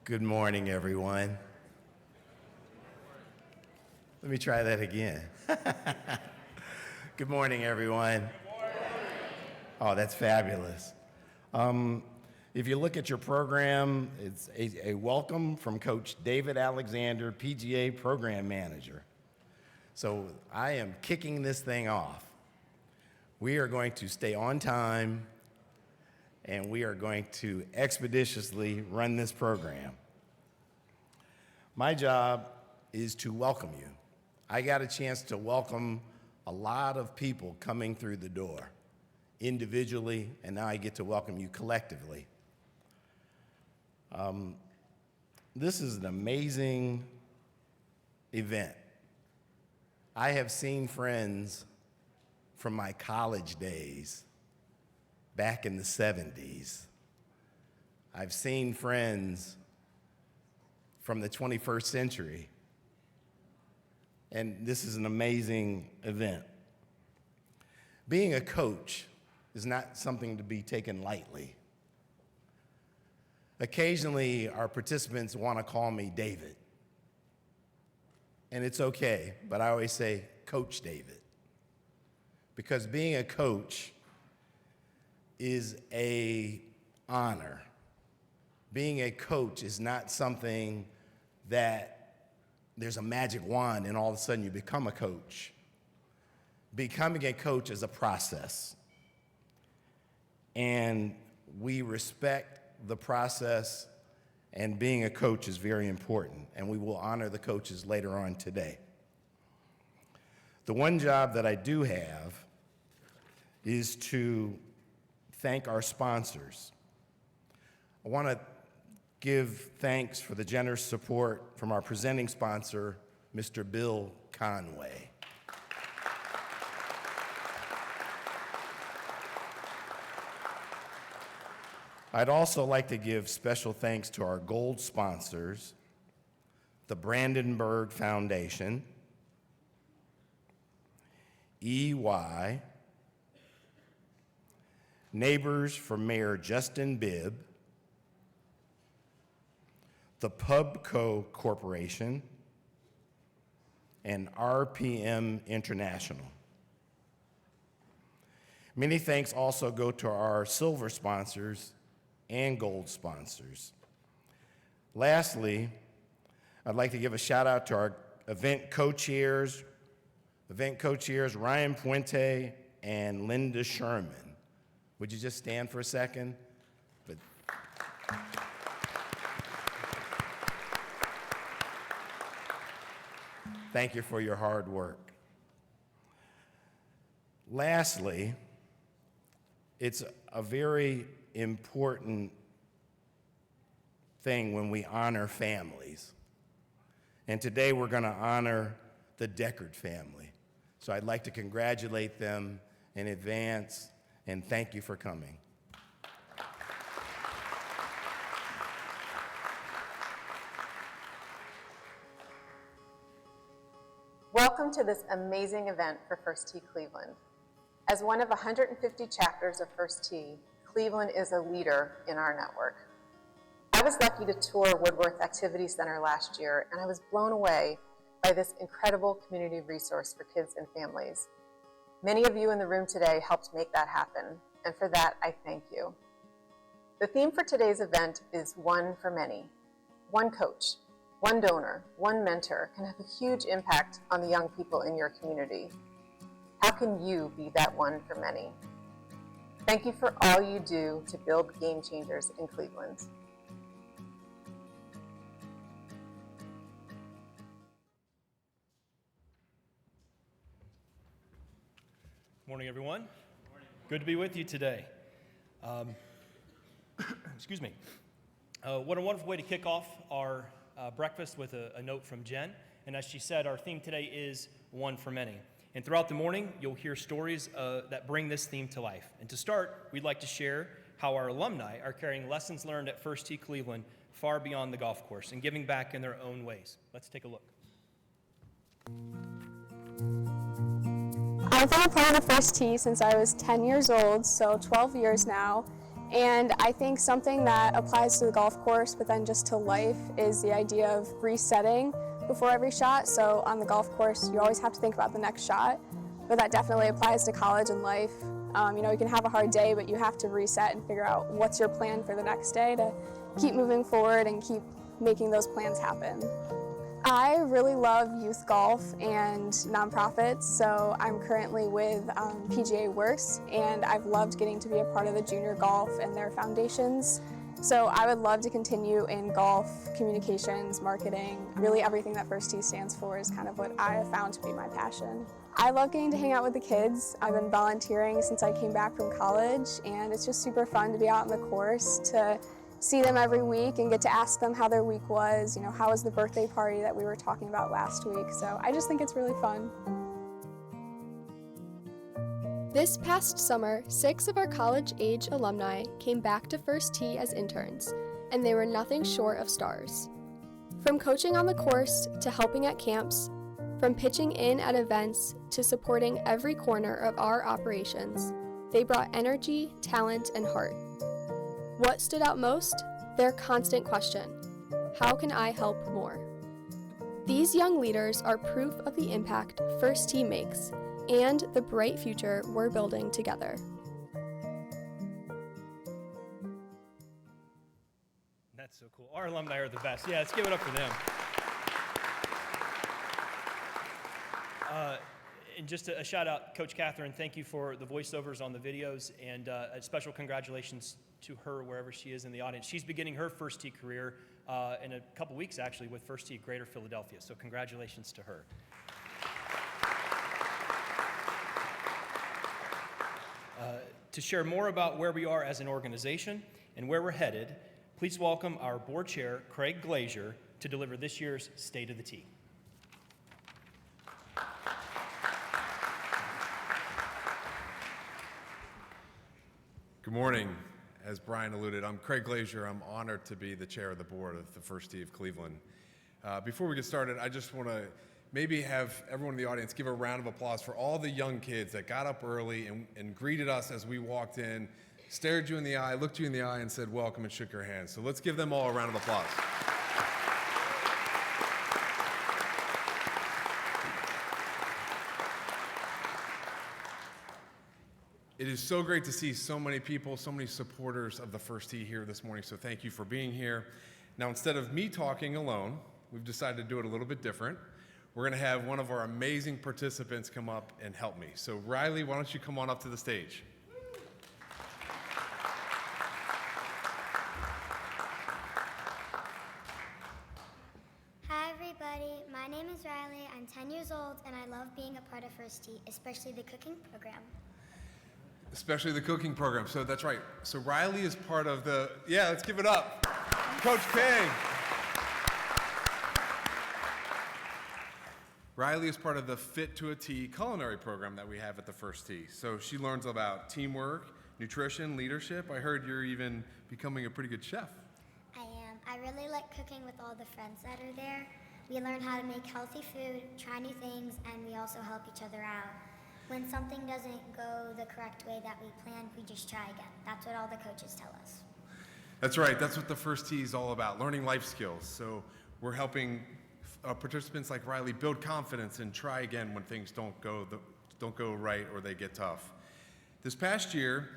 Good morning, everyone. Let me try that again. Good morning, everyone. Good morning. Oh, that's fabulous. If you look at your program, it's a welcome from Coach David Alexander, PGA Program Manager. So I am kicking this thing off. We are going to stay on time, and we are going to expeditiously run this program. My job is to welcome you. I got a chance to welcome a lot of people coming through the door, individually, and now I get to welcome you collectively. This is an amazing event. I have seen friends from my college days back in the 70s. I've seen friends from the 21st century. And this is an amazing event. Being a coach is not something to be taken lightly. Occasionally, our participants want to call me David. And it's okay, but I always say Coach David. Because being a coach is an honor. Being a coach is not something that there's a magic wand and all of a sudden you become a coach. Becoming a coach is a process. And we respect the process, and being a coach is very important, and we will honor the coaches later on today. The one job that I do have is to thank our sponsors. I want to give thanks for the generous support from our presenting sponsor, Mr. Bill Conway. I'd also like to give special thanks to our gold sponsors, the Brandenburg Foundation, EY, Neighbors for Mayor Justin Bibb, the Pubco Corporation, and RPM International. Many thanks also go to our silver sponsors and gold sponsors. Lastly, I'd like to give a shout out to our event co-chairs Ryan Puente and Linda Sherman. Would you just stand for a second? Thank you for your hard work. Lastly, it's a very important thing when we honor families. And today we're going to honor the Deckard family. So I'd like to congratulate them in advance and thank you for coming. Welcome to this amazing event for First Tee Cleveland. As one of 150 chapters of First Tee, Cleveland is a leader in our network. I was lucky to tour Woodworth Activity Center last year, and I was blown away by this incredible community resource for kids and families. Many of you in the room today helped make that happen, and for that, I thank you. The theme for today's event is One for Many. One coach, one donor, one mentor can have a huge impact on the young people in your community. How can you be that one for many? Thank you for all you do to build game changers in Cleveland. Morning, everyone. Morning. Good to be with you today. Excuse me. What a wonderful way to kick off our breakfast with a note from Jen. And as she said, our theme today is One for Many. And throughout the morning, you'll hear stories that bring this theme to life. And to start, we'd like to share how our alumni are carrying lessons learned at First Tee Cleveland far beyond the golf course and giving back in their own ways. Let's take a look. I've been a part of First Tee since I was 10 years old, so 12 years now. And I think something that applies to the golf course, but then just to life, is the idea of resetting before every shot. So on the golf course, you always have to think about the next shot, but that definitely applies to college and life. You can have a hard day, but you have to reset and figure out what's your plan for the next day to keep moving forward and keep making those plans happen. I really love youth golf and nonprofits, so I'm currently with PGA Works, and I've loved getting to be a part of the junior golf and their foundations. So I would love to continue in golf, communications, marketing. Really everything that First Tee stands for is kind of what I have found to be my passion. I love getting to hang out with the kids. I've been volunteering since I came back from college, and it's just super fun to be out on the course, to see them every week and get to ask them how their week was, how was the birthday party that we were talking about last week. So I just think it's really fun. This past summer, 6 of our college-age alumni came back to First Tee as interns, and they were nothing short of stars. From coaching on the course to helping at camps, from pitching in at events to supporting every corner of our operations, they brought energy, talent, and heart. What stood out most? Their constant question: how can I help more? These young leaders are proof of the impact First Tee makes and the bright future we're building together. That's so cool. Our alumni are the best. Yeah, let's give it up for them. And just a shout out, Coach Catherine, thank you for the voiceovers on the videos, and a special congratulations to her wherever she is in the audience. She's beginning her First Tee career in a couple weeks, actually, with First Tee Greater Philadelphia, so congratulations to her. To share more about where we are as an organization and where we're headed, please welcome our board chair, Craig Glazier, to deliver this year's State of the Tee. Good morning. As Brian alluded, I'm Craig Glazier. I'm honored to be the chair of the board of the First Tee of Cleveland. Before we get started, I just want to maybe have everyone in the audience give a round of applause for all the young kids that got up early and greeted us as we walked in, stared you in the eye, looked you in the eye, and said welcome and shook your hand. So let's give them all a round of applause. It is so great to see so many people, so many supporters of the First Tee here this morning, so thank you for being here. Now, instead of me talking alone, we've decided to do it a little bit different. We're going to have one of our amazing participants come up and help me. So, Riley, why don't you come on up to the stage? Hi everybody, my name is Riley, I'm 10 years old, and I love being a part of First Tee, especially the cooking program. Especially the cooking program. So that's right. So Riley is part of the, yeah, let's give it up. Coach King. Riley is part of the Fit to a Tee culinary program that we have at the First Tee. So she learns about teamwork, nutrition, leadership. I heard you're even becoming a pretty good chef. I am. I really like cooking with all the friends that are there. We learn how to make healthy food, try new things, and we also help each other out. When something doesn't go the correct way that we planned, we just try again. That's what all the coaches tell us. That's right. That's what the First Tee is all about, learning life skills. So we're helping participants like Riley build confidence and try again when things don't go right or they get tough. This past year,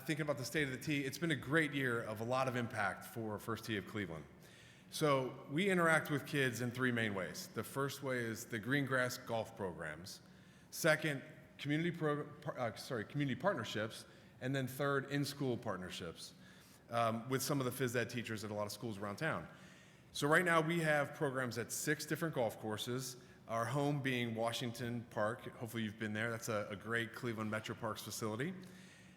thinking about the State of the Tee, it's been a great year of a lot of impact for First Tee of Cleveland. So we interact with kids in 3 main ways. The first way is the green grass golf programs. Second, community partnerships, and then third, in-school partnerships with some of the phys ed teachers at a lot of schools around town. So right now we have programs at 6 different golf courses, our home being Washington Park. Hopefully you've been there. That's a great Cleveland Metro Parks facility.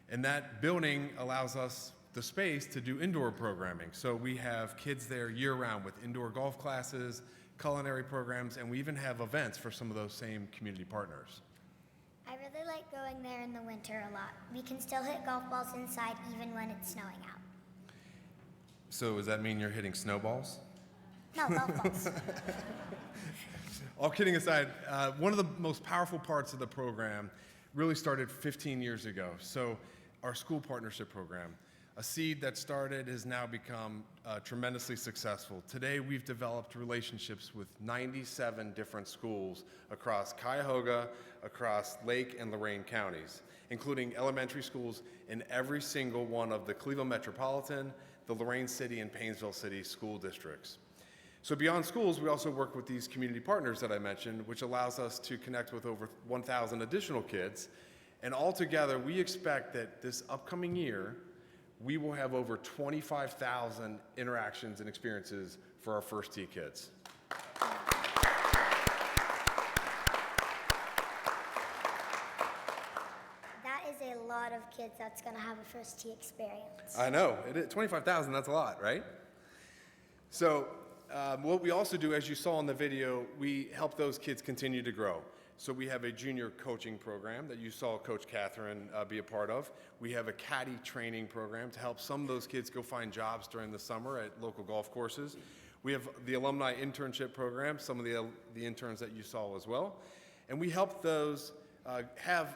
And that building allows us the space to do indoor programming. So we have kids there year-round with indoor golf classes, culinary programs, and we even have events for some of those same community partners. I really like going there in the winter a lot. We can still hit golf balls inside even when it's snowing out. So does that mean you're hitting snowballs? No, golf balls. All kidding aside, one of the most powerful parts of the program really started 15 years ago. So our school partnership program. A seed that started has now become tremendously successful. Today, we've developed relationships with 97 different schools across Cuyahoga, across Lake and Lorain counties, including elementary schools in every single one of the Cleveland Metropolitan, the Lorain City, and Painesville City school districts. So beyond schools, we also work with these community partners that I mentioned, which allows us to connect with over 1,000 additional kids. And altogether, we expect that this upcoming year, we will have over 25,000 interactions and experiences for our First Tee kids. That is a lot of kids that's going to have a First Tee experience. I know, 25,000, that's a lot, right? So what we also do, as you saw in the video, we help those kids continue to grow. So we have a junior coaching program that you saw Coach Catherine be a part of. We have a caddy training program to help some of those kids go find jobs during the summer at local golf courses. We have the alumni internship program, some of the interns that you saw as well. And we help those have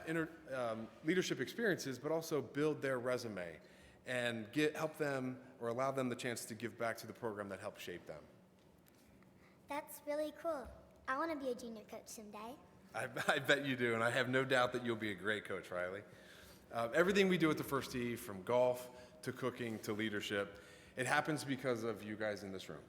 leadership experiences, but also build their resume and help them or allow them the chance to give back to the program that helped shape them. That's really cool. I want to be a junior coach someday. I bet you do, and I have no doubt that you'll be a great coach, Riley. Everything we do at the First Tee, from golf to cooking to leadership, it happens because of you guys in this room.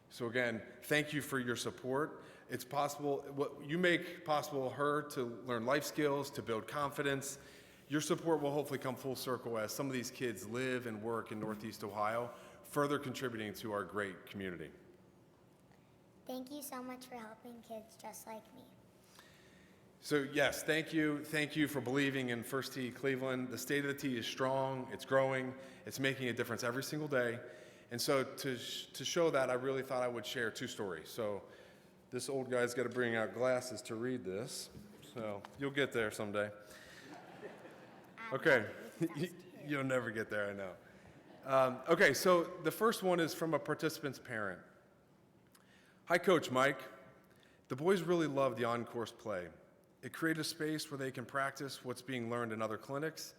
So again, thank you for your support. It's possible, what you make possible her to learn life skills, to build confidence. Your support will hopefully come full circle as some of these kids live and work in Northeast Ohio, further contributing to our great community. Thank you so much for helping kids just like me. So yes, thank you. Thank you for believing in First Tee Cleveland. The state of the tee is strong, it's growing, it's making a difference every single day. And so to show that, I really thought I would share two stories. So this old guy's got to bring out glasses to read this. So you'll get there someday. Okay, you'll never get there, I know. Okay, so the first one is from a participant's parent. Hi, Coach Mike. The boys really love the on-course play. It created a space where they can practice what's being learned in other clinics,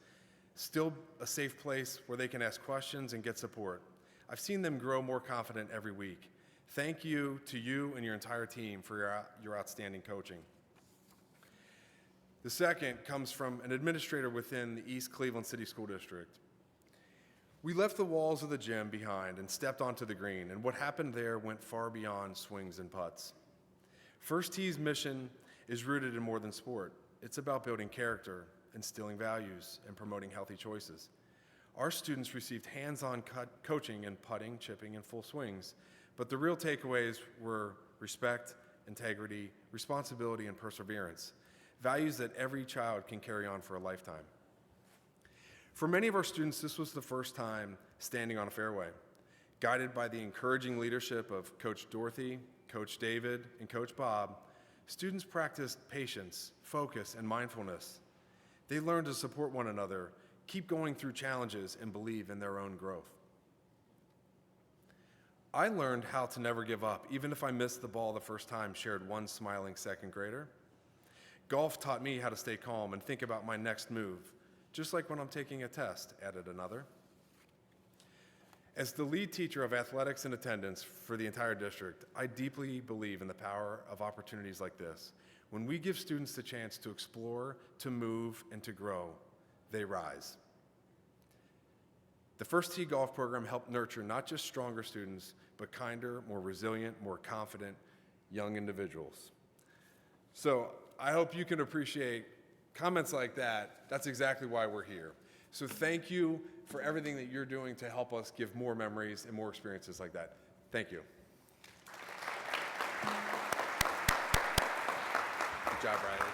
still a safe place where they can ask questions and get support. I've seen them grow more confident every week. Thank you to you and your entire team for your outstanding coaching. The second comes from an administrator within the East Cleveland City School District. We left the walls of the gym behind and stepped onto the green, and what happened there went far beyond swings and putts. First Tee's mission is rooted in more than sport. It's about building character, instilling values, and promoting healthy choices. Our students received hands-on coaching in putting, chipping, and full swings, but the real takeaways were respect, integrity, responsibility, and perseverance, values that every child can carry on for a lifetime. For many of our students, this was the first time standing on a fairway. Guided by the encouraging leadership of Coach Dorothy, Coach David, and Coach Bob, students practiced patience, focus, and mindfulness. They learned to support one another, keep going through challenges, and believe in their own growth. I learned how to never give up, even if I missed the ball the first time, shared one smiling second grader. Golf taught me how to stay calm and think about my next move, just like when I'm taking a test, added another. As the lead teacher of athletics and attendance for the entire district, I deeply believe in the power of opportunities like this. When we give students the chance to explore, to move, and to grow, they rise. The First Tee Golf program helped nurture not just stronger students, but kinder, more resilient, more confident young individuals. So I hope you can appreciate comments like that. That's exactly why we're here. So thank you for everything that you're doing to help us give more memories and more experiences like that. Thank you. Good job, Riley.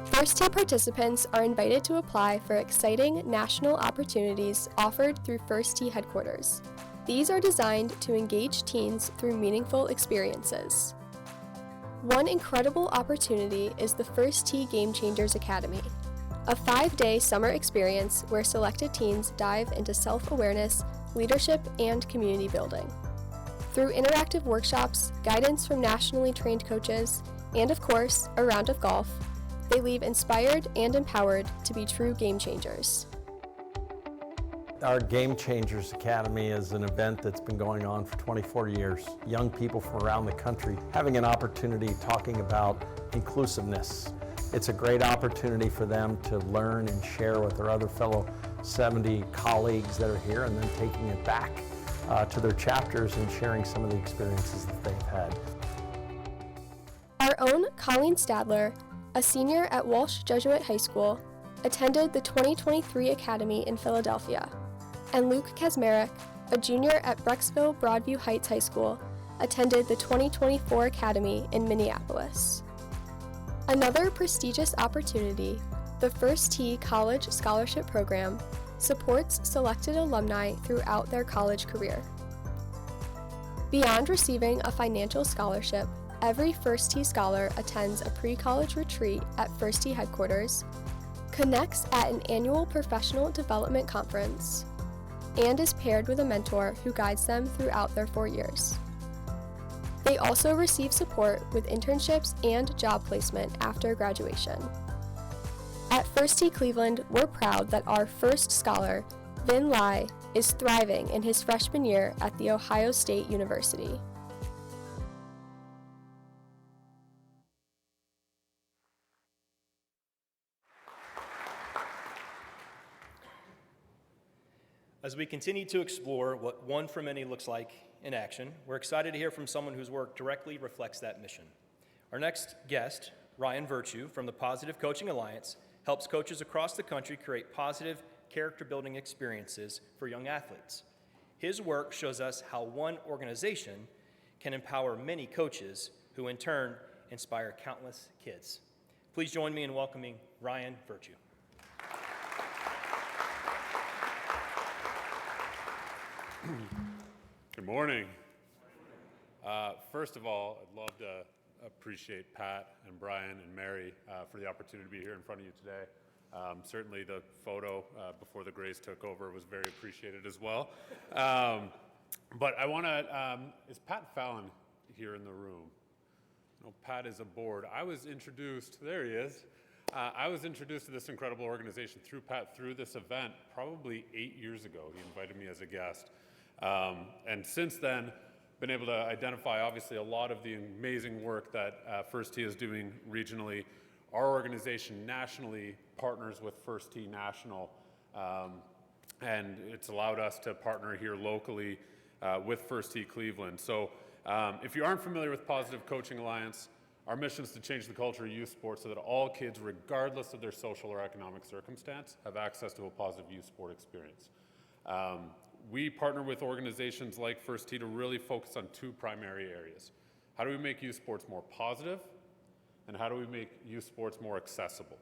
First Tee participants are invited to apply for exciting national opportunities offered through First Tee headquarters. These are designed to engage teens through meaningful experiences. One incredible opportunity is the First Tee Game Changers Academy, a 5-day summer experience where selected teens dive into self-awareness, leadership, and community building. Through interactive workshops, guidance from nationally trained coaches, and of course, a round of golf, they leave inspired and empowered to be true game changers. Our Game Changers Academy is an event that's been going on for 24 years. Young people from around the country having an opportunity talking about inclusiveness. It's a great opportunity for them to learn and share with their other fellow 70 colleagues that are here, and then taking it back to their chapters and sharing some of the experiences that they've had. Our own Colleen Stadler, a senior at Walsh Jesuit High School, attended the 2023 Academy in Philadelphia, and Luke Kasmerek, a junior at Brecksville Broadview Heights High School, attended the 2024 Academy in Minneapolis. Another prestigious opportunity, the First Tee College Scholarship Program, supports selected alumni throughout their college career. Beyond receiving a financial scholarship, every First Tee scholar attends a pre-college retreat at First Tee headquarters, connects at an annual professional development conference, and is paired with a mentor who guides them throughout their 4 years. They also receive support with internships and job placement after graduation. At First Tee Cleveland, we're proud that our first scholar, Vin Lai, is thriving in his freshman year at The Ohio State University. As we continue to explore what One for Many looks like in action, we're excited to hear from someone whose work directly reflects that mission. Our next guest, Ryan Virtue from the Positive Coaching Alliance, helps coaches across the country create positive, character-building experiences for young athletes. His work shows us how one organization can empower many coaches who in turn inspire countless kids. Please join me in welcoming Ryan Virtue. Good morning. First of all, I'd love to appreciate Pat and Brian and Mary for the opportunity to be here in front of you today. Certainly the photo before the Grays took over was very appreciated as well. But I want to, is Pat Fallon here in the room? No, Pat is aboard. I was introduced, there he is. I was introduced to this incredible organization through Pat through this event probably 8 years ago. He invited me as a guest. And since then, been able to identify obviously a lot of the amazing work that First Tee is doing regionally. Our organization nationally partners with First Tee National, and it's allowed us to partner here locally with First Tee Cleveland. So if you aren't familiar with Positive Coaching Alliance, our mission is to change the culture of youth sports so that all kids, regardless of their social or economic circumstance, have access to a positive youth sport experience. We partner with organizations like First Tee to really focus on two primary areas. How do we make youth sports more positive, and how do we make youth sports more accessible?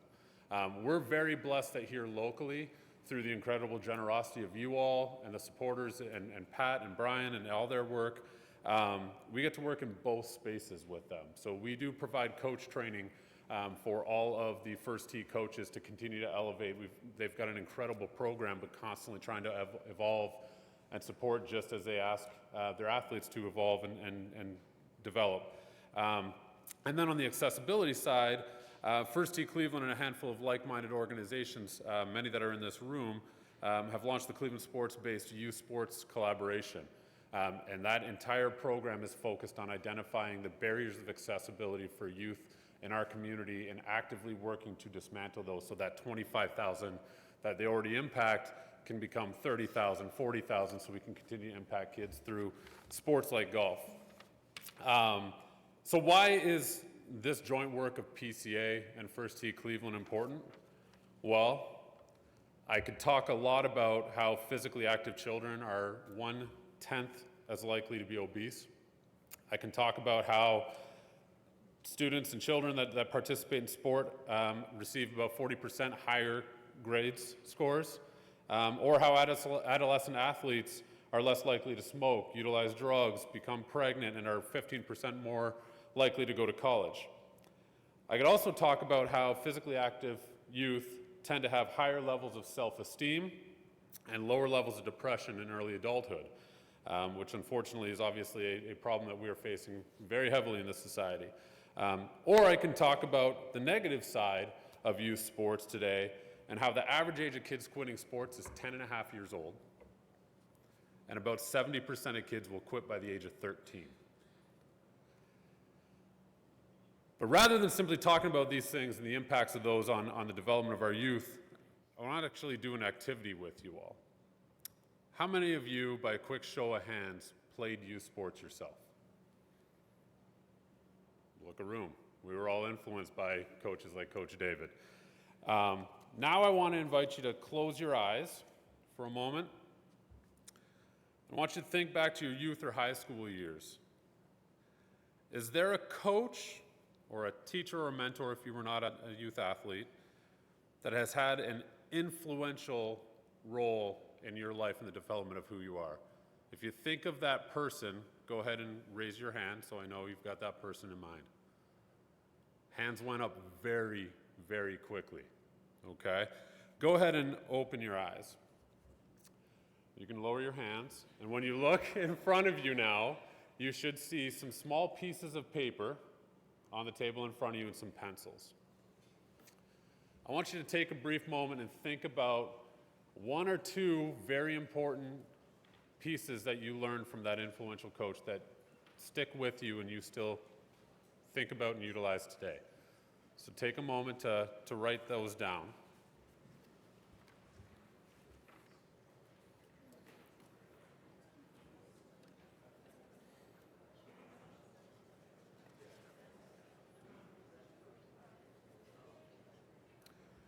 We're very blessed that here locally, through the incredible generosity of you all and the supporters and Pat and Brian and all their work, we get to work in both spaces with them. So we do provide coach training for all of the First Tee coaches to continue to elevate. They've got an incredible program, but constantly trying to evolve and support just as they ask their athletes to evolve and develop. And then on the accessibility side, First Tee Cleveland and a handful of like-minded organizations, many that are in this room, have launched the Cleveland Sports-based Youth Sports Collaboration. And that entire program is focused on identifying the barriers of accessibility for youth in our community and actively working to dismantle those so that 25,000 that they already impact can become 30,000, 40,000, so we can continue to impact kids through sports like golf. So why is this joint work of PCA and First Tee Cleveland important? Well, I could talk a lot about how physically active children are 1/10 as likely to be obese. I can talk about how students and children that participate in sport receive about 40% higher grades scores, or how adolescent athletes are less likely to smoke, utilize drugs, become pregnant, and are 15% more likely to go to college. I could also talk about how physically active youth tend to have higher levels of self-esteem and lower levels of depression in early adulthood, which unfortunately is obviously a problem that we are facing very heavily in this society. Or I can talk about the negative side of youth sports today and how the average age of kids quitting sports is 10 and a half years old. And about 70% of kids will quit by the age of 13. But rather than simply talking about these things and the impacts of those on the development of our youth, I want to actually do an activity with you all. How many of you, by a quick show of hands, played youth sports yourself? Look a room. We were all influenced by coaches like Coach David. Now I want to invite you to close your eyes for a moment. I want you to think back to your youth or high school years. Is there a coach or a teacher or a mentor, if you were not a youth athlete, that has had an influential role in your life and the development of who you are? If you think of that person, go ahead and raise your hand so I know you've got that person in mind. Hands went up very, very quickly, okay? Go ahead and open your eyes. You can lower your hands, and when you look in front of you now, you should see some small pieces of paper on the table in front of you and some pencils. I want you to take a brief moment and think about one or two very important pieces that you learned from that influential coach that stick with you and you still think about and utilize today. So take a moment to write those down.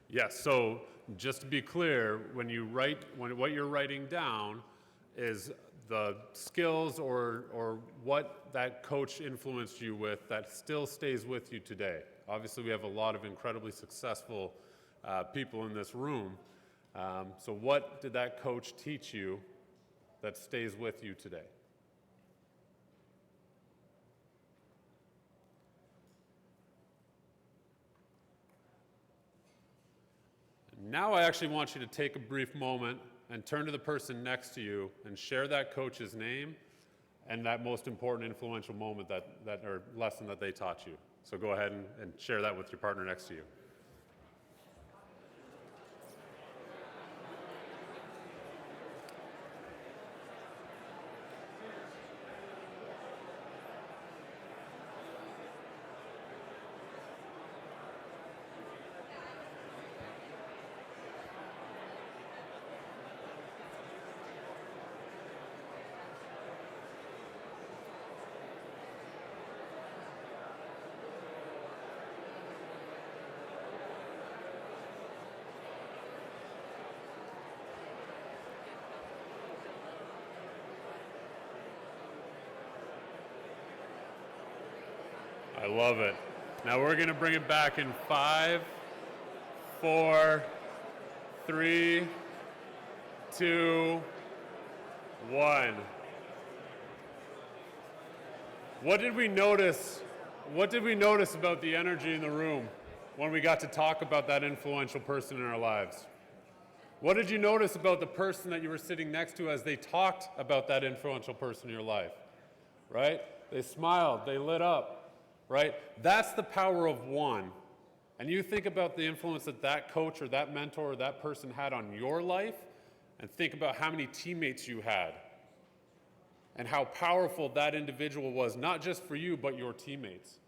Yes, so just to be clear, when what you're writing down is the skills or what that coach influenced you with that still stays with you today. Obviously, we have a lot of incredibly successful people in this room. So what did that coach teach you that stays with you today? Now I actually want you to take a brief moment and turn to the person next to you and share that coach's name and that most important influential moment or lesson that they taught you. So go ahead and share that with your partner next to you. I love it. Now we're going to bring it back in 5, 4, 3, 2, 1. What did we notice? What did we notice about the energy in the room when we got to talk about that influential person in our lives? What did you notice about the person that you were sitting next to as they talked about that influential person in your life? Right? They smiled, they lit up. Right? That's the power of one. And you think about the influence that that coach or that mentor or that person had on your life, and think about how many teammates you had and how powerful that individual was, not just for you, but your teammates.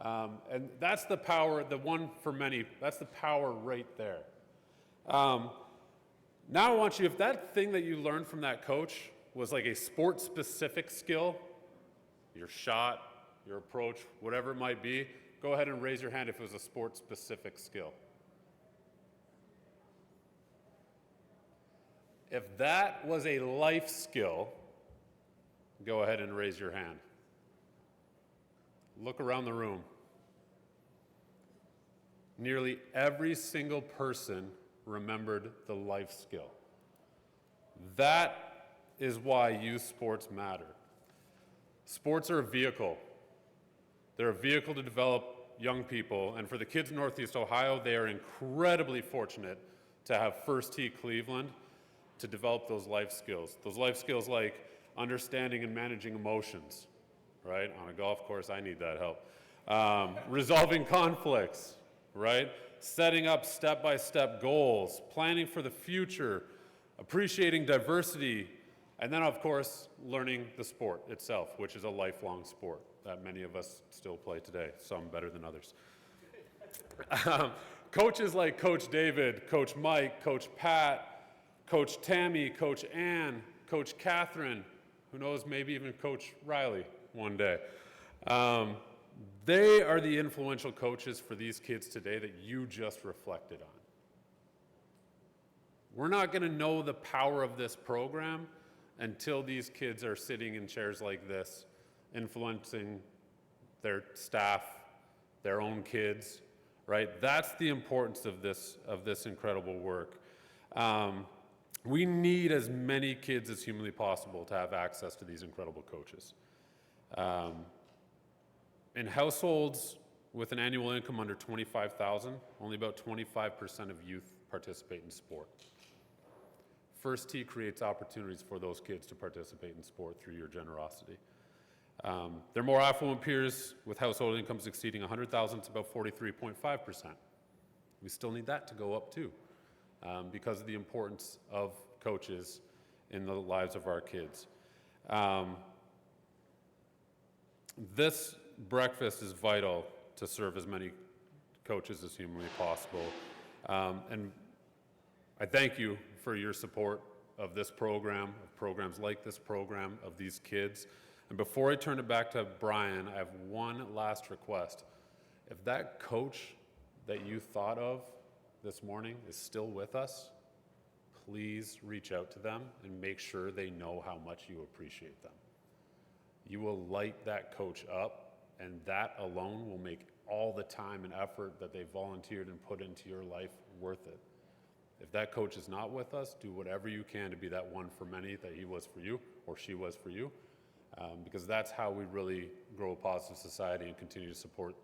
And that's the power, the one for many, that's the power right there. Now I want you, if that thing that you learned from that coach was like a sport-specific skill, your shot, your approach, whatever it might be, go ahead and raise your hand if it was a sport-specific skill. If that was a life skill, go ahead and raise your hand. Look around the room. Nearly every single person remembered the life skill. That is why youth sports matter. Sports are a vehicle. They're a vehicle to develop young people, and for the kids in Northeast Ohio, they are incredibly fortunate to have First Tee Cleveland to develop those life skills. Those life skills like understanding and managing emotions, right? On a golf course, I need that help. resolving conflicts, right? Setting up step-by-step goals, planning for the future, appreciating diversity, and then, of course, learning the sport itself, which is a lifelong sport that many of us still play today, some better than others. Coaches like Coach David, Coach Mike, Coach Pat, Coach Tammy, Coach Ann, Coach Catherine, who knows, maybe even Coach Riley one day. They are the influential coaches for these kids today that you just reflected on. We're not going to know the power of this program until these kids are sitting in chairs like this, influencing their staff, their own kids, right? That's the importance of this incredible work. We need as many kids as humanly possible to have access to these incredible coaches. In households with an annual income under $25,000, only about 25% of youth participate in sport. First Tee creates opportunities for those kids to participate in sport through your generosity. Their more affluent peers with household incomes exceeding $100,000, it's about 43.5%. We still need that to go up too, because of the importance of coaches in the lives of our kids. This breakfast is vital to serve as many coaches as humanly possible. And I thank you for your support of this program, of programs like this program, of these kids. And before I turn it back to Brian, I have one last request. If that coach that you thought of this morning is still with us, please reach out to them and make sure they know how much you appreciate them. You will light that coach up, and that alone will make all the time and effort that they volunteered and put into your life worth it. If that coach is not with us, do whatever you can to be that one for many that he was for you or she was for you, because that's how we really grow a positive society and continue to support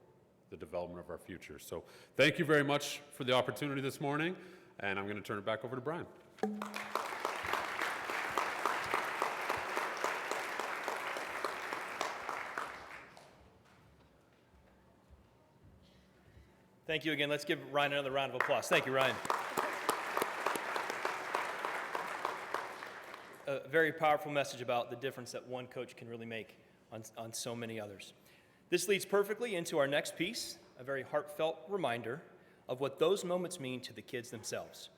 the development of our future. So thank you very much for the opportunity this morning, and I'm going to turn it back over to Brian. Thank you again. Let's give Ryan another round of applause. Thank you, Ryan. A very powerful message about the difference that one coach can really make on so many others. This leads perfectly into our next piece, a very heartfelt reminder of what those moments mean to the kids themselves.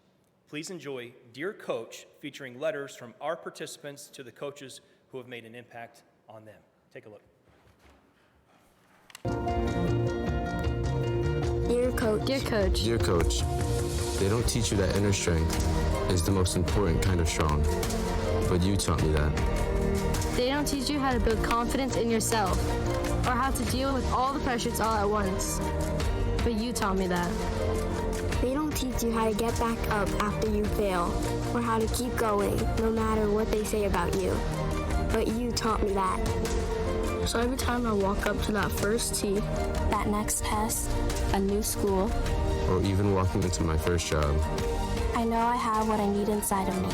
Please enjoy Dear Coach, featuring letters from our participants to the coaches who have made an impact on them. Take a look. Dear Coach. Dear Coach. Dear Coach, they don't teach you that inner strength is the most important kind of strong, but you taught me that. They don't teach you how to build confidence in yourself or how to deal with all the pressures all at once, but you taught me that. They don't teach you how to get back up after you fail or how to keep going no matter what they say about you, but you taught me that. So every time I walk up to that first tee, that next test, a new school, or even walking into my first job, I know I have what I need inside of me,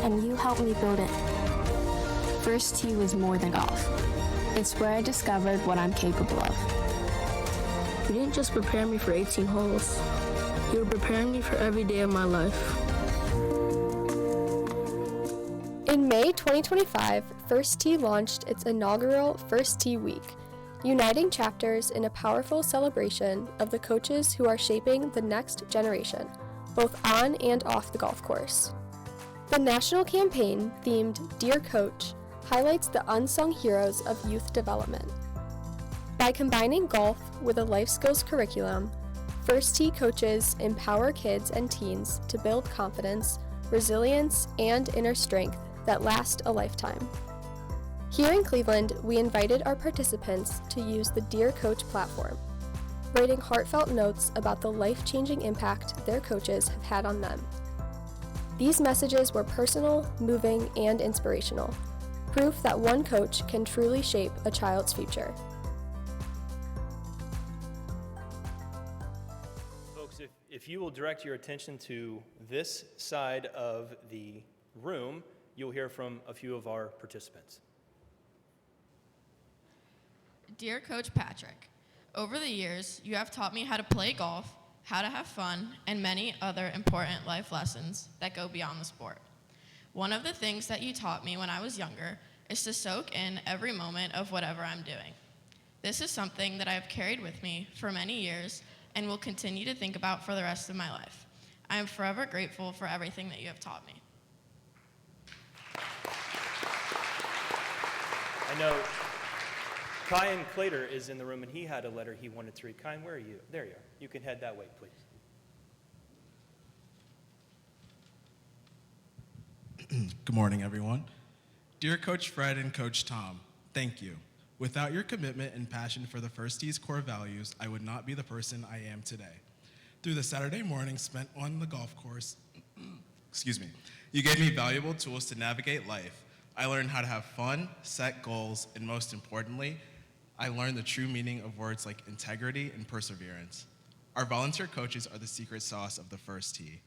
and you helped me build it. First tee was more than golf. It's where I discovered what I'm capable of. You didn't just prepare me for 18 holes. You were preparing me for every day of my life. In May 2025, First Tee launched its inaugural First Tee Week, uniting chapters in a powerful celebration of the coaches who are shaping the next generation, both on and off the golf course. The national campaign, themed Dear Coach, highlights the unsung heroes of youth development. By combining golf with a life skills curriculum, First Tee coaches empower kids and teens to build confidence, resilience, and inner strength that last a lifetime. Here in Cleveland, we invited our participants to use the Dear Coach platform, writing heartfelt notes about the life-changing impact their coaches have had on them. These messages were personal, moving, and inspirational, proof that one coach can truly shape a child's future. Folks, if you will direct your attention to this side of the room, you'll hear from a few of our participants. Dear Coach Patrick, Over the years, you have taught me how to play golf, how to have fun, and many other important life lessons that go beyond the sport. One of the things that you taught me when I was younger is to soak in every moment of whatever I'm doing. This is something that I have carried with me for many years and will continue to think about for the rest of my life. I am forever grateful for everything that you have taught me. I know Kyan Clater is in the room, and he had a letter he wanted to read. Kyan, where are you? There you are. You can head that way, please. Good morning, everyone. Dear Coach Fred and Coach Tom, thank you. Without your commitment and passion for the First Tee's core values, I would not be the person I am today. Through the Saturday morning spent on the golf course, you gave me valuable tools to navigate life. I learned how to have fun, set goals, and most importantly, I learned the true meaning of words like integrity and perseverance. Our volunteer coaches are the secret sauce of the First Tee.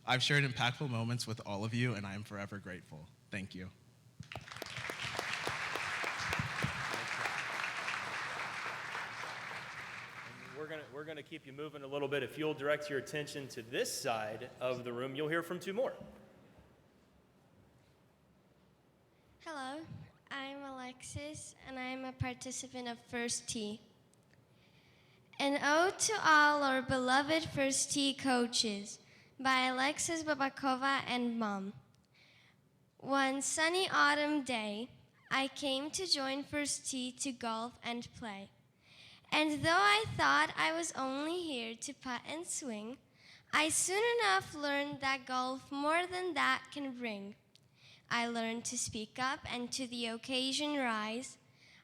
I've shared impactful moments with all of you, and I am forever grateful. Thank you. We're gonna keep you moving a little bit. If you'll direct your attention to this side of the room, you'll hear from two more. Hello, I'm Alexis, and I'm a participant of First Tee. An ode to all our beloved First Tee coaches by Alexis Babakova and Mom. One sunny autumn day, I came to join First Tee to golf and play. And though I thought I was only here to putt and swing, I soon enough learned that golf more than that can bring. I learned to speak up and to the occasion rise.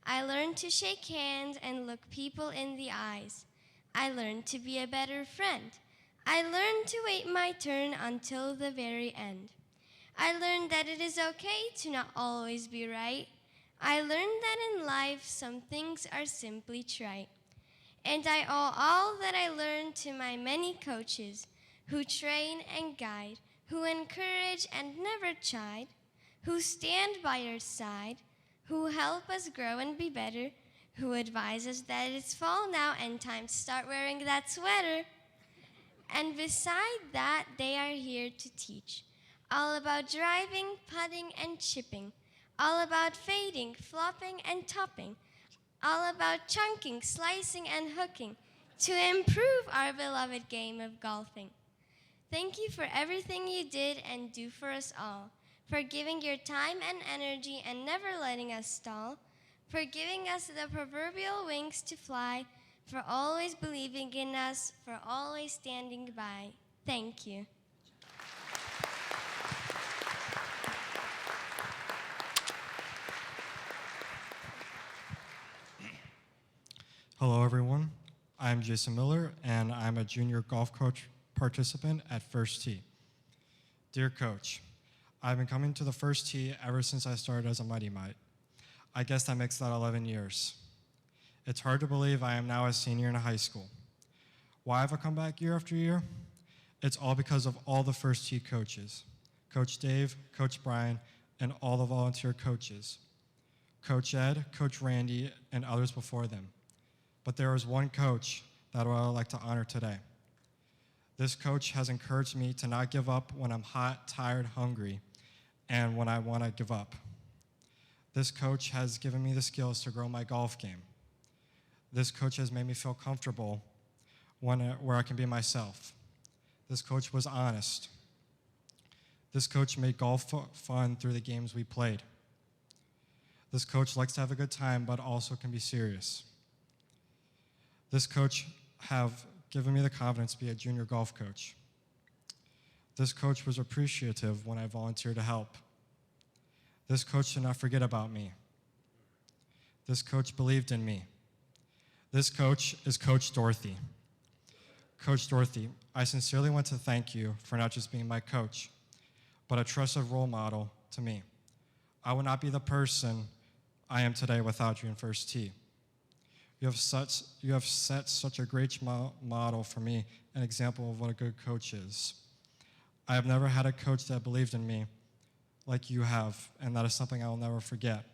I learned to shake hands and look people in the eyes. I learned to be a better friend. I learned to wait my turn until the very end. I learned that it is okay to not always be right. I learned that in life some things are simply trite. And I owe all that I learned to my many coaches who train and guide, who encourage and never chide, who stand by your side, who help us grow and be better, who advise us that it's fall now and time to start wearing that sweater. And beside that, they are here to teach all about driving, putting, and chipping, all about fading, flopping, and topping, all about chunking, slicing, and hooking to improve our beloved game of golfing. Thank you for everything you did and do for us all, for giving your time and energy and never letting us stall, for giving us the proverbial wings to fly, for always believing in us, for always standing by. Thank you. Hello, everyone. I'm Jason Miller, and I'm a junior golf coach participant at First Tee. Dear Coach, I've been coming to the First Tee ever since I started as a Mighty Mite. I guess that makes that 11 years. It's hard to believe I am now a senior in high school. Why have I come back year after year? It's all because of all the First Tee coaches. Coach Dave, Coach Brian, and all the volunteer coaches. Coach Ed, Coach Randy, and others before them. But there is one coach that I would like to honor today. This coach has encouraged me to not give up when I'm hot, tired, hungry, and when I want to give up. This coach has given me the skills to grow my golf game. This coach has made me feel comfortable where I can be myself. This coach was honest. This coach made golf fun through the games we played. This coach likes to have a good time, but also can be serious. This coach have given me the confidence to be a junior golf coach. This coach was appreciative when I volunteered to help. This coach did not forget about me. This coach believed in me. This coach is Coach Dorothy. Coach Dorothy, I sincerely want to thank you for not just being my coach, but a trusted role model to me. I would not be the person I am today without you in First Tee. You have set such a great model for me, an example of what a good coach is. I have never had a coach that believed in me like you have, and that is something I will never forget.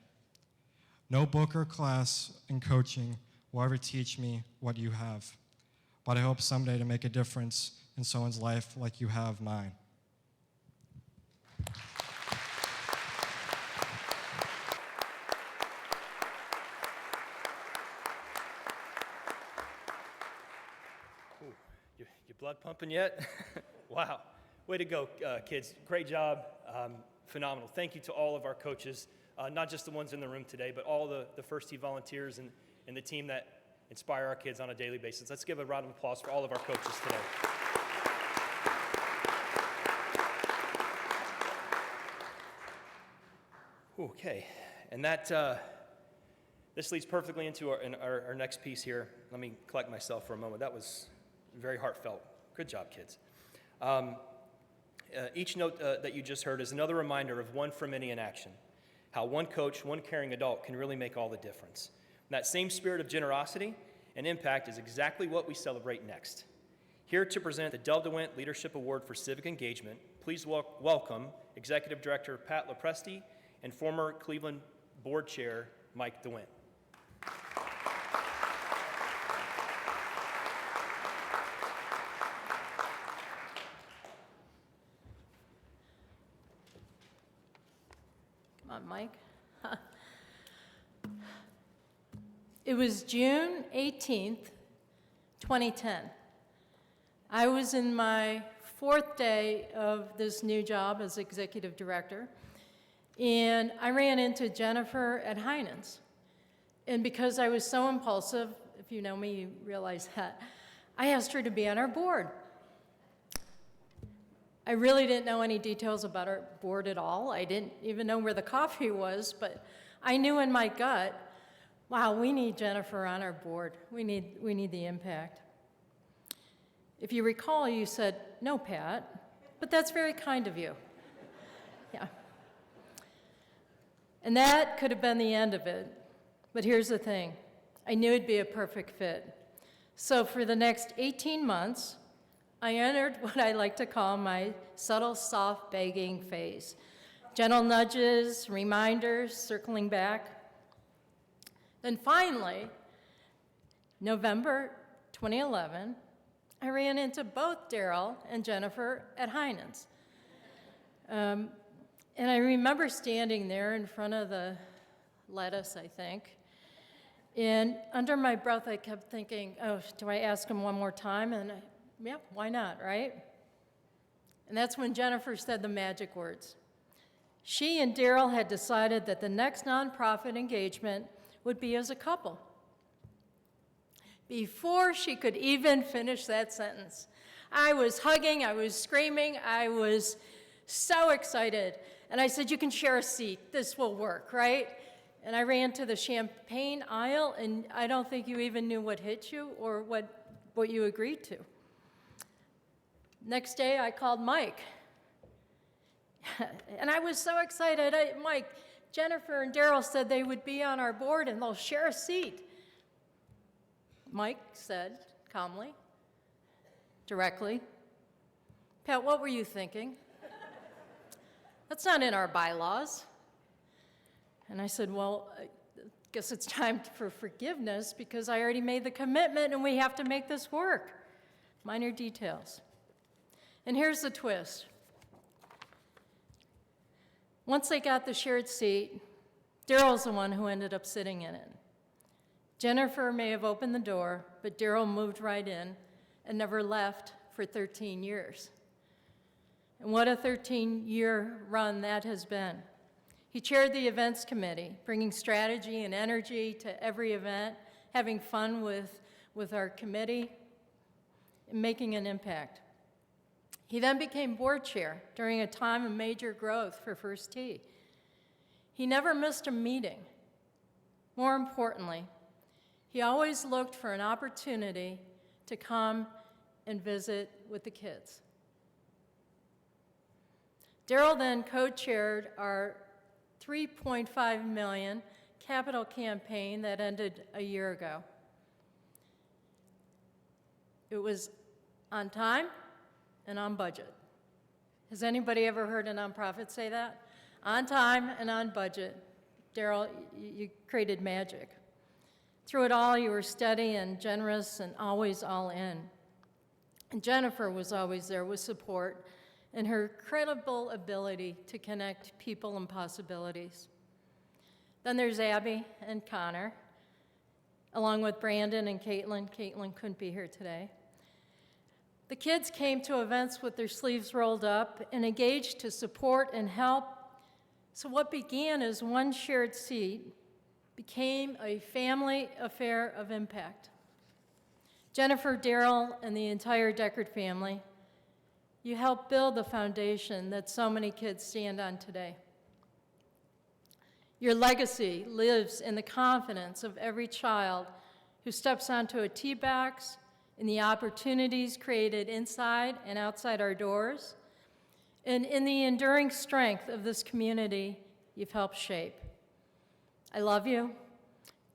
No book or class in coaching will ever teach me what you have. But I hope someday to make a difference in someone's life like you have mine. Your blood pumping yet? Wow. Way to go, kids. Great job. Phenomenal. Thank you to all of our coaches, not just the ones in the room today, but all the First Tee volunteers and the team that inspire our kids on a daily basis. Let's give a round of applause for all of our coaches today. Okay, and this leads perfectly into our next piece here. Let me collect myself for a moment. That was very heartfelt. Good job, kids. Each note that you just heard is another reminder of one for many in action, how one coach, one caring adult can really make all the difference. And that same spirit of generosity and impact is exactly what we celebrate next. Here to present the Del DeWint Leadership Award for Civic Engagement, please welcome Executive Director Pat Lopresti and former Cleveland Board Chair Mike DeWint. Come on, Mike. It was June 18th, 2010. I was in my 4th day of this new job as executive director, and I ran into Jennifer at Heinens. And because I was so impulsive, if you know me, you realize that, I asked her to be on our board. I really didn't know any details about our board at all. I didn't even know where the coffee was, but I knew in my gut, wow, we need Jennifer on our board. We need the impact. If you recall, you said, no, Pat, but that's very kind of you. Yeah. And that could have been the end of it, but here's the thing. I knew it'd be a perfect fit. So for the next 18 months, I entered what I like to call my subtle, soft begging phase. Gentle nudges, reminders, circling back. Then finally, November 2011, I ran into both Daryl and Jennifer at Heinens. And I remember standing there in front of the lettuce, I think. And under my breath, I kept thinking, oh, do I ask him one more time? And yeah, why not, right? And that's when Jennifer said the magic words. She and Daryl had decided that the next nonprofit engagement would be as a couple. Before she could even finish that sentence, I was hugging, I was screaming, I was so excited. And I said, you can share a seat, this will work, right? And I ran to the champagne aisle, and I don't think you even knew what hit you or what you agreed to. Next day, I called Mike. And I was so excited. Mike, Jennifer and Daryl said they would be on our board and they'll share a seat. Mike said calmly, directly, Pat, what were you thinking? That's not in our bylaws. And I said, well, I guess it's time for forgiveness because I already made the commitment and we have to make this work. Minor details. And here's the twist. Once they got the shared seat, Daryl's the one who ended up sitting in it. Jennifer may have opened the door, but Daryl moved right in and never left for 13 years. And what a 13-year run that has been. He chaired the events committee, bringing strategy and energy to every event, having fun with our committee, and making an impact. He then became board chair during a time of major growth for First Tee. He never missed a meeting. More importantly, he always looked for an opportunity to come and visit with the kids. Daryl then co-chaired our $3.5 million capital campaign that ended a year ago. It was on time and on budget. Has anybody ever heard a nonprofit say that? On time and on budget. Daryl, you created magic. Through it all, you were steady and generous and always all in. And Jennifer was always there with support and her credible ability to connect people and possibilities. Then there's Abby and Connor, along with Brandon and Caitlin. Caitlin couldn't be here today. The kids came to events with their sleeves rolled up and engaged to support and help. So what began as one shared seat became a family affair of impact. Jennifer, Daryl, and the entire Deckard family, you helped build the foundation that so many kids stand on today. Your legacy lives in the confidence of every child who steps onto a tee box, in the opportunities created inside and outside our doors, and in the enduring strength of this community you've helped shape. I love you,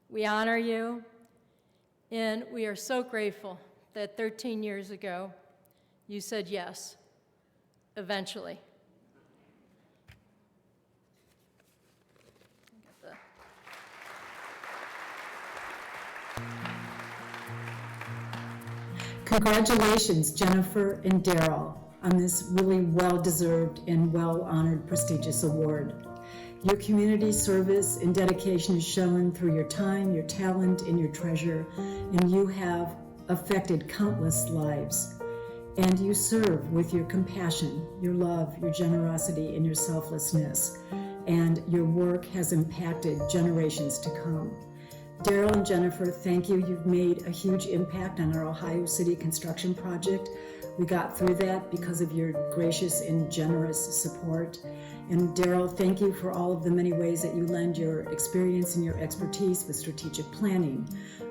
we honor you, and we are so grateful that 13 years ago you said yes, eventually. Congratulations, Jennifer and Daryl, on this really well-deserved and well-honored prestigious award. Your community service and dedication is shown through your time, your talent, and your treasure, and you have affected countless lives. And you serve with your compassion, your love, your generosity, and your selflessness. And your work has impacted generations to come. Daryl and Jennifer, thank you. You've made a huge impact on our Ohio City construction project. We got through that because of your gracious and generous support. And Daryl, thank you for all of the many ways that you lend your experience and your expertise with strategic planning,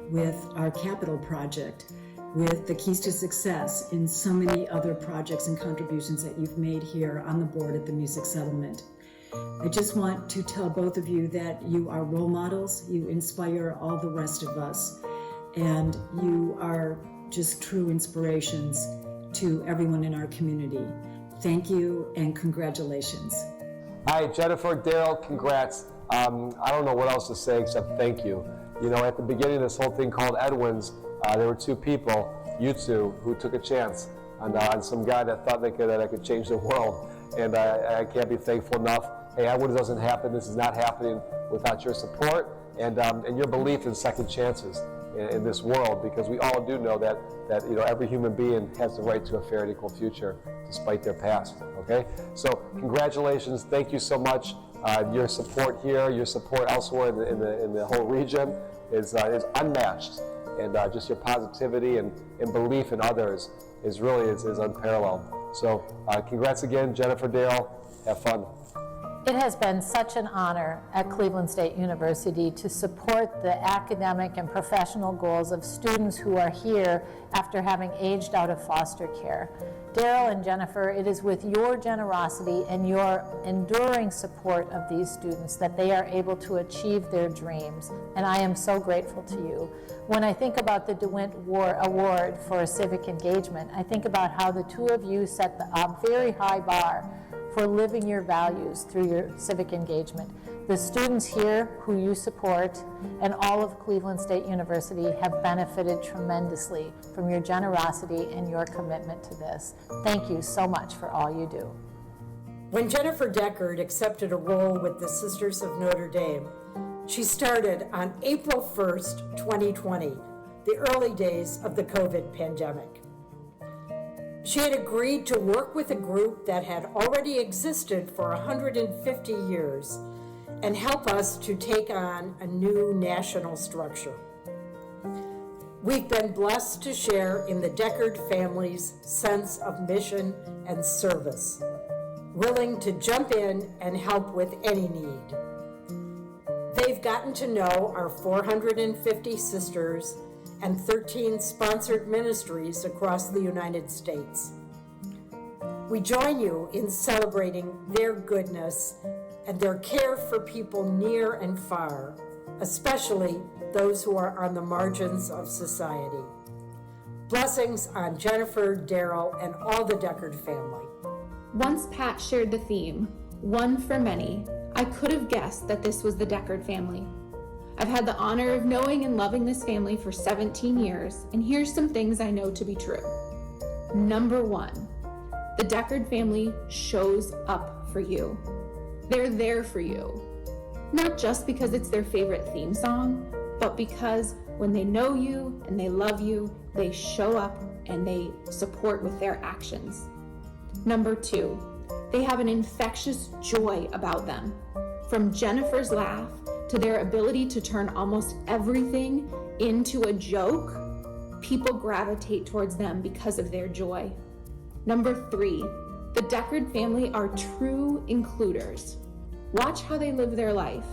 with our capital project, with the Keys to Success, and so many other projects and contributions that you've made here on the board at the Music Settlement. I just want to tell both of you that you are role models, you inspire all the rest of us, and you are just true inspirations to everyone in our community. Thank you and congratulations. Hi, Jennifer, Daryl, congrats. I don't know what else to say except thank you. You know, at the beginning of this whole thing called Edwin's, there were two people, you two, who took a chance on some guy that thought that I could change the world. And I can't be thankful enough. Hey, Edwin doesn't happen. This is not happening without your support and your belief in second chances in this world, because we all do know that you know, every human being has the right to a fair and equal future despite their past, okay? So congratulations, thank you so much. Your support here, your support elsewhere in the whole region is unmatched, and just your positivity and belief in others is really is unparalleled. So congrats again, Jennifer, Daryl, have fun. It has been such an honor at Cleveland State University to support the academic and professional goals of students who are here after having aged out of foster care. Daryl and Jennifer, it is with your generosity and your enduring support of these students that they are able to achieve their dreams, and I am so grateful to you. When I think about the DeWint Award for Civic Engagement, I think about how the two of you set the very high bar for living your values through your civic engagement. The students here who you support and all of Cleveland State University have benefited tremendously from your generosity and your commitment to this. Thank you so much for all you do. When Jennifer Deckard accepted a role with the Sisters of Notre Dame, she started on April 1st, 2020, the early days of the COVID pandemic. She had agreed to work with a group that had already existed for 150 years and help us to take on a new national structure. We've been blessed to share in the Deckard family's sense of mission and service, willing to jump in and help with any need. They've gotten to know our 450 sisters and 13 sponsored ministries across the United States. We join you in celebrating their goodness and their care for people near and far, especially those who are on the margins of society. Blessings on Jennifer, Daryl, and all the Deckard family. Once Pat shared the theme, One for Many, I could have guessed that this was the Deckard family. I've had the honor of knowing and loving this family for 17 years, and here's some things I know to be true. Number one, the Deckard family shows up for you. They're there for you. Not just because it's their favorite theme song, but because when they know you and they love you, they show up and they support with their actions. Number two, they have an infectious joy about them. From Jennifer's laugh to their ability to turn almost everything into a joke, people gravitate towards them because of their joy. Number three, the Deckard family are true includers. Watch how they live their life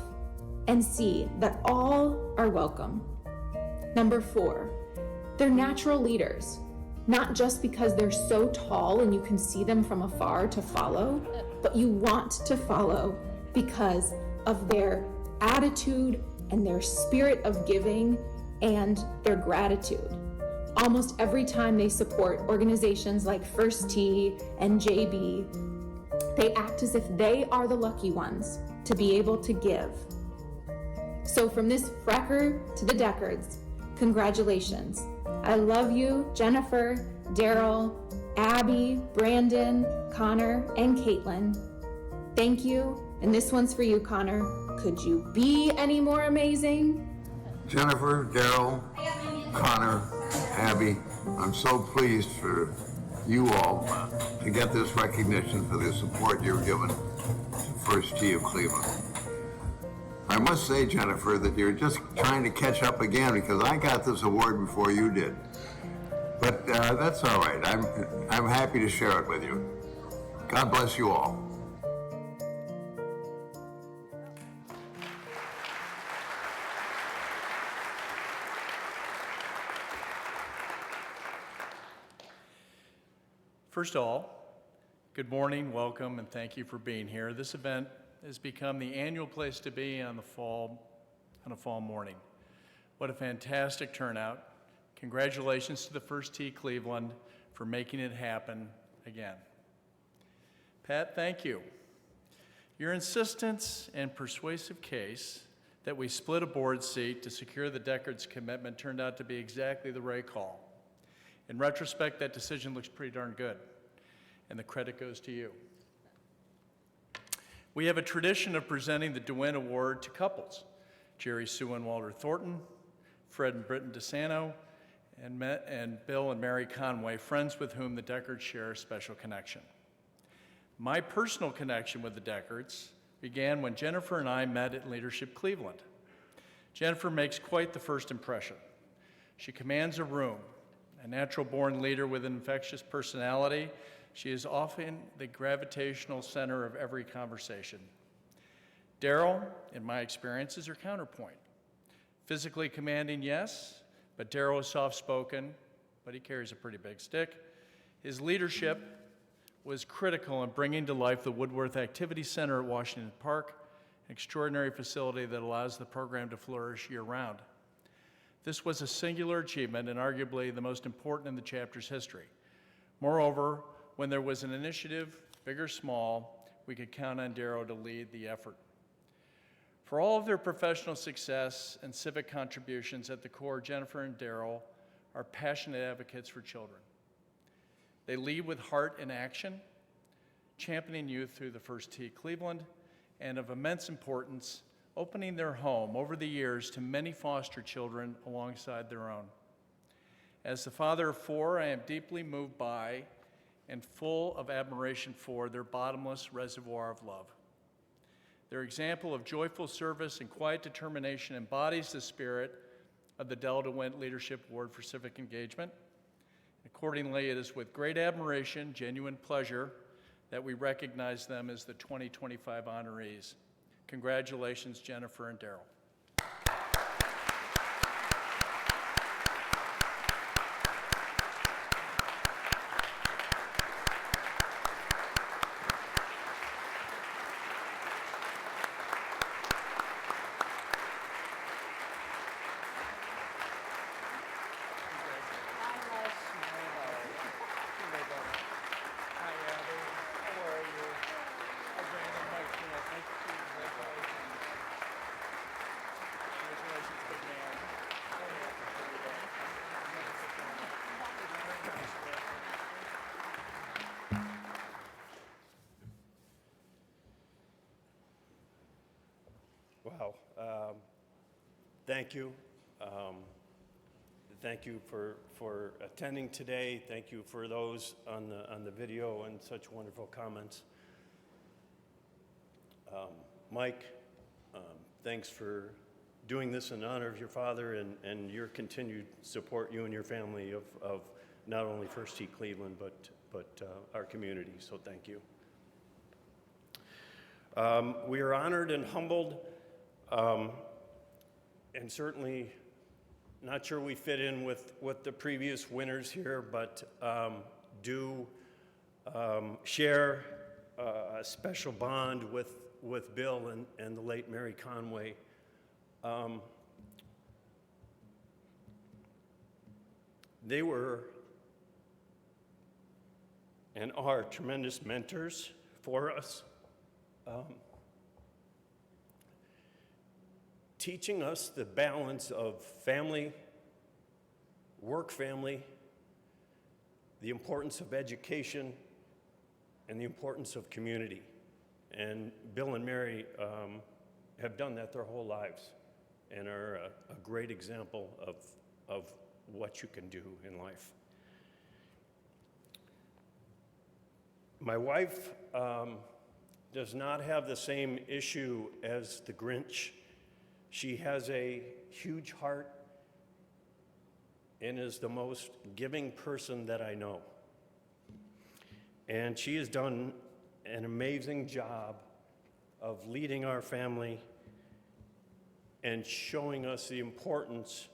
and see that all are welcome. Number four, they're natural leaders, not just because they're so tall and you can see them from afar to follow, but you want to follow because of their attitude and their spirit of giving and their gratitude. Almost every time they support organizations like First Tee and JB, they act as if they are the lucky ones to be able to give. So from this Frecker to the Deckards, congratulations. I love you, Jennifer, Daryl, Abby, Brandon, Connor, and Caitlin. Thank you, and this one's for you, Connor. Could you be any more amazing? Jennifer, Daryl, Connor, Abby, I'm so pleased for you all to get this recognition for the support you've given to First Tee of Cleveland. I must say, Jennifer, that you're just trying to catch up again because I got this award before you did. But that's all right. I'm happy to share it with you. God bless you all. First of all, good morning, welcome, and thank you for being here. This event has become the annual place to be on a fall morning. What a fantastic turnout. Congratulations to the First Tee Cleveland for making it happen again. Pat, thank you. Your insistence and persuasive case that we split a board seat to secure the Deckards' commitment turned out to be exactly the right call. In retrospect, that decision looks pretty darn good, and the credit goes to you. We have a tradition of presenting the DeWin Award to couples, Jerry Sue and Walter Thornton, Fred and Britton DeSanto, and Bill and Mary Conway, friends with whom the Deckards share a special connection. My personal connection with the Deckards began when Jennifer and I met at Leadership Cleveland. Jennifer makes quite the first impression. She commands a room. A natural-born leader with an infectious personality, she is often the gravitational center of every conversation. Daryl, in my experience, is her counterpoint. Physically commanding, yes, but Daryl is soft-spoken, but he carries a pretty big stick. His leadership was critical in bringing to life the Woodworth Activity Center at Washington Park, an extraordinary facility that allows the program to flourish year-round. This was a singular achievement and arguably the most important in the chapter's history. Moreover, when there was an initiative, big or small, we could count on Daryl to lead the effort. For all of their professional success and civic contributions at the core, Jennifer and Daryl are passionate advocates for children. They lead with heart and action, championing youth through the First Tee Cleveland, and of immense importance, opening their home over the years to many foster children alongside their own. As the father of four, I am deeply moved by and full of admiration for their bottomless reservoir of love. Their example of joyful service and quiet determination embodies the spirit of the Dell DeWint Leadership Award for Civic Engagement. Accordingly, it is with great admiration, genuine pleasure, that we recognize them as the 2025 honorees. Congratulations, Jennifer and Daryl. Wow. Thank you. Thank you for attending today. Thank you for those on the video and such wonderful comments. Mike, thanks for doing this in honor of your father and your continued support, you and your family, of not only First Tee Cleveland, but our community, so thank you. We are honored and humbled, and certainly not sure we fit in with the previous winners here, but do share a special bond with Bill and the late Mary Conway. They were and are tremendous mentors for us, teaching us the balance of family, work family, the importance of education, and the importance of community. And Bill and Mary have done that their whole lives and are a great example of what you can do in life. My wife does not have the same issue as the Grinch. She has a huge heart and is the most giving person that I know. And she has done an amazing job of leading our family and showing us the importance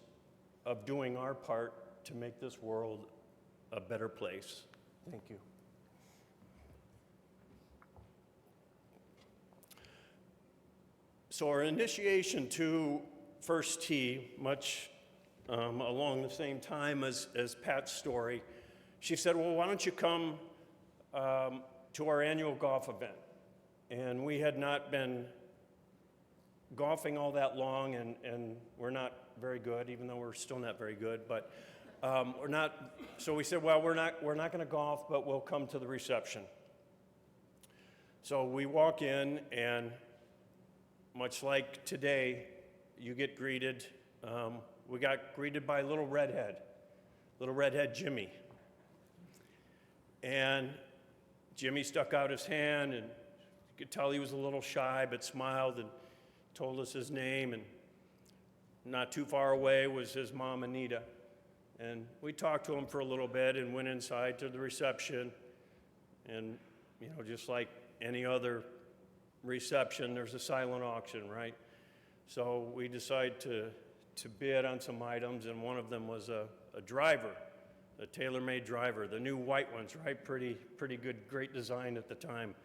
of doing our part to make this world a better place. Thank you. So our initiation to First Tee, much along the same time as Pat's story, she said, well, why don't you come to our annual golf event? And we had not been golfing all that long, and we're not very good, even though we're still not very good, but we're not, so we said, well, we're not going to golf, but we'll come to the reception. So we walk in, and much like today, you get greeted. We got greeted by little redhead Jimmy. And Jimmy stuck out his hand, and you could tell he was a little shy, but smiled and told us his name. And not too far away was his mom, Anita. And we talked to him for a little bit and went inside to the reception. And, you know, just like any other reception, there's a silent auction, right? So we decided to bid on some items, and one of them was a driver, a tailor-made driver, the new white ones, right? Pretty good, great design at the time.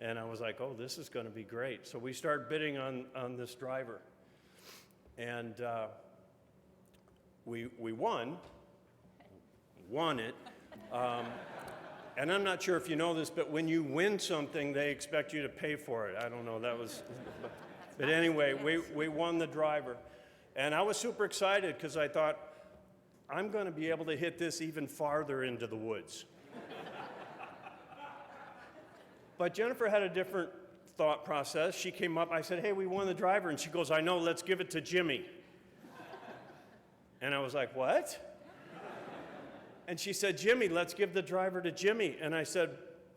And I was like, oh, this is going to be great. So we started bidding on this driver. And we won it. And I'm not sure if you know this, but when you win something, they expect you to pay for it. I don't know, that was, but anyway, we won the driver. And I was super excited because I thought, I'm going to be able to hit this even farther into the woods. But Jennifer had a different thought process. She came up, I said, hey, we won the driver. And she goes, I know, let's give it to Jimmy. And I was like, what? And she said, Jimmy, let's give the driver to Jimmy. And I said,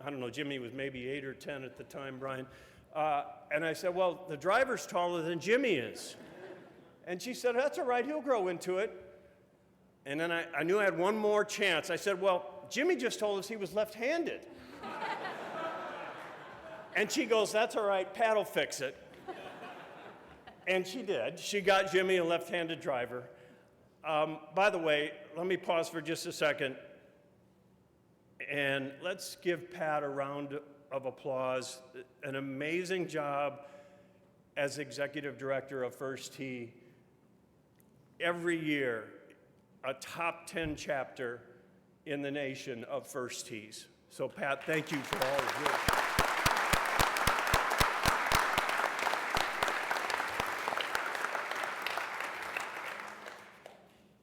I don't know, Jimmy was maybe 8 or 10 at the time, Brian. And I said, well, the driver's taller than Jimmy is. And she said, that's all right, he'll grow into it. And then I knew I had one more chance. I said, well, Jimmy just told us he was left-handed. And she goes, that's all right, Pat will fix it. And she did. She got Jimmy a left-handed driver. By the way, let me pause for just a second. And let's give Pat a round of applause. An amazing job as executive director of First Tee. Every year, a top 10 chapter in the nation of First Tees. So Pat, thank you for all of you.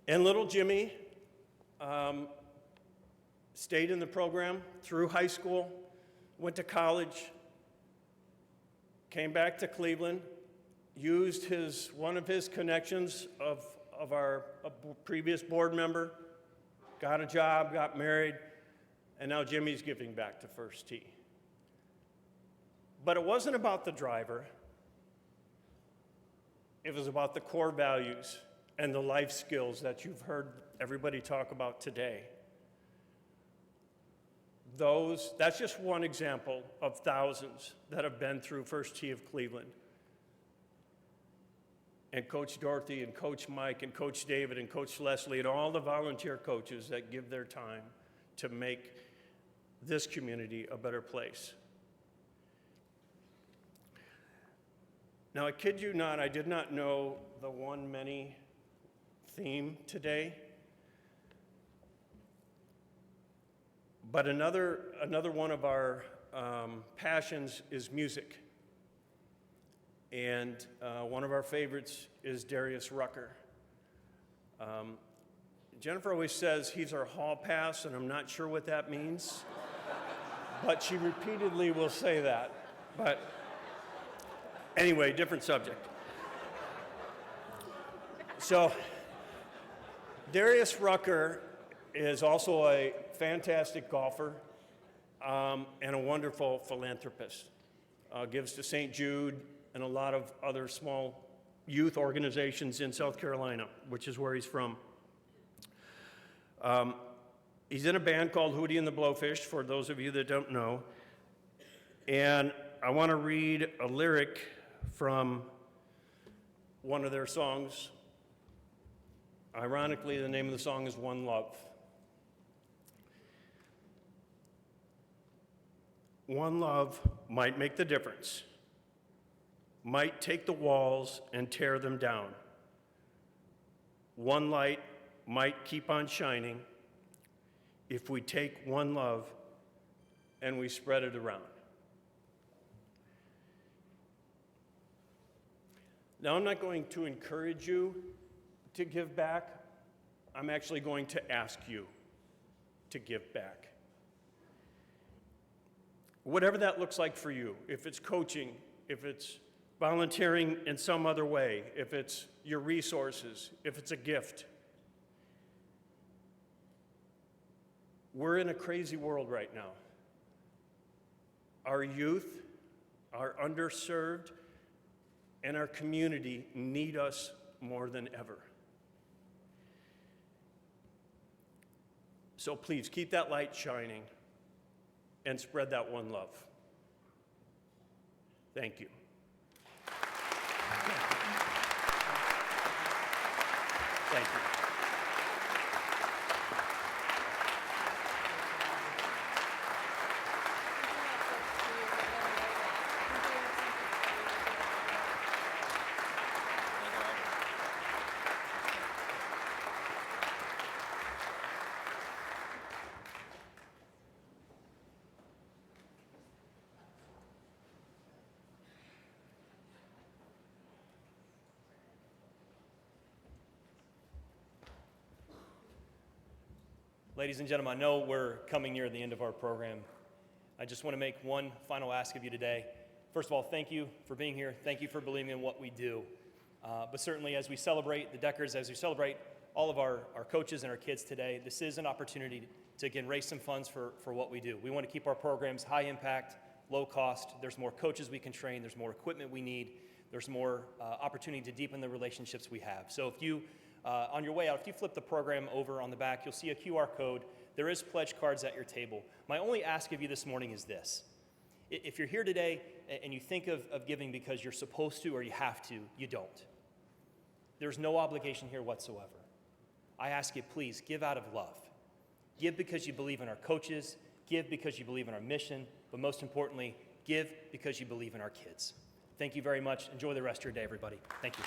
And little Jimmy stayed in the program through high school, went to college, came back to Cleveland, used one of his connections of a previous board member, got a job, got married, and now Jimmy's giving back to First Tee. But it wasn't about the driver. It was about the core values and the life skills that you've heard everybody talk about today. That's just one example of thousands that have been through First Tee of Cleveland. And Coach Dorothy and Coach Mike and Coach David and Coach Leslie and all the volunteer coaches that give their time to make this community a better place. Now, I kid you not, I did not know the one many theme today. But another one of our passions is music. And one of our favorites is Darius Rucker. Jennifer always says he's our hall pass, and I'm not sure what that means. But she repeatedly will say that. But anyway, different subject. So Darius Rucker is also a fantastic golfer and a wonderful philanthropist. Gives to St. Jude and a lot of other small youth organizations in South Carolina, which is where he's from. He's in a band called Hootie and the Blowfish, for those of you that don't know. And I want to read a lyric from one of their songs. Ironically, the name of the song is One Love. One love might make the difference, might take the walls and tear them down. One light might keep on shining if we take one love and we spread it around. Now, I'm not going to encourage you to give back. I'm actually going to ask you to give back. Whatever that looks like for you, if it's coaching, if it's volunteering in some other way, if it's your resources, if it's a gift. We're in a crazy world right now. Our youth, our underserved, and our community need us more than ever. So please keep that light shining and spread that one love. Thank you. Thank you. Ladies and gentlemen, I know we're coming near the end of our program. I just want to make one final ask of you today. First of all, thank you for being here. Thank you for believing in what we do. But certainly as we celebrate the Deckers, as we celebrate all of our coaches and our kids today, this is an opportunity to, again, raise some funds for what we do. We want to keep our programs high impact, low cost. There's more coaches we can train. There's more equipment we need. There's more opportunity to deepen the relationships we have. So if you on your way out, if you flip the program over on the back, you'll see a QR code. There is pledge cards at your table. My only ask of you this morning is this. If you're here today and you think of giving because you're supposed to or you have to, you don't. There's no obligation here whatsoever. I ask you, please, give out of love. Give because you believe in our coaches. Give because you believe in our mission. But most importantly, give because you believe in our kids. Thank you very much. Enjoy the rest of your day, everybody. Thank you.